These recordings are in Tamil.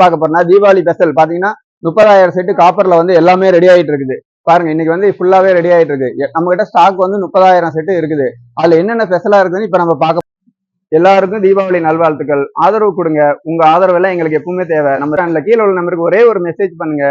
பார்க்க போறோம்னா தீபாவளி ஸ்பெஷல் பாத்தீங்கன்னா 30,000 செட்டு காப்பர்ல வந்து எல்லாமே ரெடி ஆயிட்டு இருக்குது. பாருங்க இன்னைக்கு வந்து ஃபுல்லாவே ரெடி ஆயிட்டு இருக்கு. நம்ம கிட்ட ஸ்டாக் வந்து 30,000 செட்டு இருக்குது. அதுல என்னென்ன ஸ்பெஷலா இருக்குன்னு இப்ப நம்ம பார்க்க. எல்லாருக்கும் தீபாவளி நல்வாழ்த்துக்கள். ஆதரவு கொடுங்க. உங்க ஆதரவு எல்லாம் எங்களுக்கு எப்பவுமே தேவை. நம்ம பிராண்ட்ல கீழே உள்ள நம்பருக்கு ஒரே ஒரு மெசேஜ் பண்ணுங்க.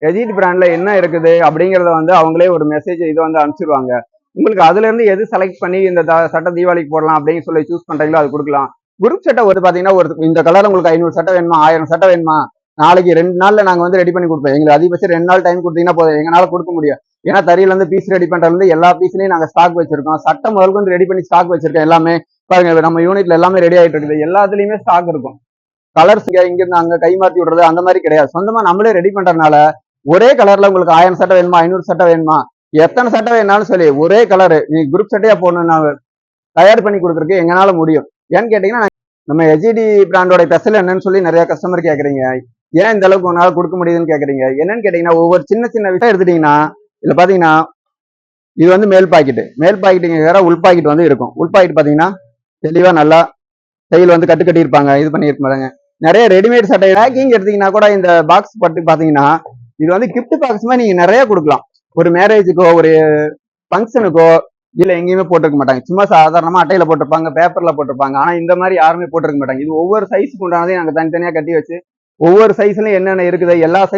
எஜிட் பிராண்ட்ல என்ன இருக்குது அப்படிங்கறத வந்து அவங்களே ஒரு மெசேஜ் இது வந்து அனுப்பிச்சிருவாங்க. உங்களுக்கு அதுல இருந்து எது செலக்ட் பண்ணி இந்த சட்டை தீபாவளிக்கு போடலாம் அப்படின்னு சொல்லி சூஸ் பண்றீங்களோ அது கொடுக்கலாம். குரூப் சட்டை ஒரு பாத்தீங்கன்னா ஒரு இந்த கலர் உங்களுக்கு 500 சட்டை வேணுமா, 1000 சட்டை வேணுமா, நாளைக்கு 2 நாள்ல நாங்க வந்து ரெடி பண்ணி கொடுப்போம். எங்களுக்கு அதிகபட்சம் 2 நாள் டைம் கொடுத்தீங்கன்னா போதும், எங்களால கொடுக்க முடியும். ஏன்னா தறியில இருந்து பீஸ் ரெடி பண்றதுல இருந்து எல்லா பீஸ்லயும் நாங்க ஸ்டாக் வச்சிருக்கோம். சட்டை முதல் கொண்டு ரெடி பண்ணி ஸ்டாக் வச்சிருக்கோம். எல்லாமே பாருங்க நம்ம யூனிட்ல எல்லாமே ரெடி ஆயிட்டு இருக்குது. எல்லாத்துலயுமே ஸ்டாக் இருக்கும். கலர்ஸ் இங்க இருந்து அங்க கை மாத்தி விடுறது அந்த மாதிரி கிடையாது. சொந்தமா நம்மளே ரெடி பண்றதுனால ஒரே கலர்ல உங்களுக்கு 1000 சட்டை வேணுமா, 500 சட்டை வேணுமா, எத்தனை சட்டை வேணாலும் சொல்லி ஒரே கலரு நீ குரூப் சட்டையா போடணும் தயார் பண்ணி கொடுக்குறதுக்கு எங்களால முடியும். ஏன்னு கேட்டீங்கன்னா நம்ம எஜிடி பிராண்டோட ஸ்பெஷல் என்னன்னு சொல்லி நிறைய கஸ்டமர் கேக்குறீங்க. ஏன் இந்த அளவுக்கு உங்களால கொடுக்க முடியுதுன்னு கேக்குறீங்க. என்னன்னு கேட்டீங்கன்னா ஒவ்வொரு சின்ன சின்ன விஷயம் எடுத்துட்டீங்கன்னா இதுல பாத்தீங்கன்னா இது வந்து மேல் பாக்கெட்டுங்க வேற உள் பாக்கெட் வந்து இருக்கும். உள் பாக்கெட் பாத்தீங்கன்னா தெளிவா நல்லா தையல் வந்து கட்டு கட்டி இருப்பாங்க, இது பண்ணிருப்பாங்க. நிறைய ரெடிமேட் சட்டை பேக்கிங் எடுத்தீங்கன்னா கூட இந்த பாக்ஸ் பட்டு பாத்தீங்கன்னா இது வந்து கிஃப்ட் பாக்ஸ் மாதிரி நீங்க நிறைய கொடுக்கலாம். ஒரு மேரேஜுக்கோ ஒரு ஃபங்க்ஷனுக்கோ இல்ல எங்கேயுமே போட்டிருக்க மாட்டாங்க. சும்மா சாதாரணமா அட்டையில போட்டிருப்பாங்க, பேப்பர்ல போட்டிருப்பாங்க. ஆனா இந்த மாதிரி யாருமே போட்டிருக்க மாட்டாங்க. இது ஒவ்வொரு சைஸுக்கு உண்டானதையும் நாங்க தனித்தனியா கட்டி வச்சு ஒவ்வொரு சைஸ்லயும் என்னென்ன இருக்குது எல்லா சைஸ்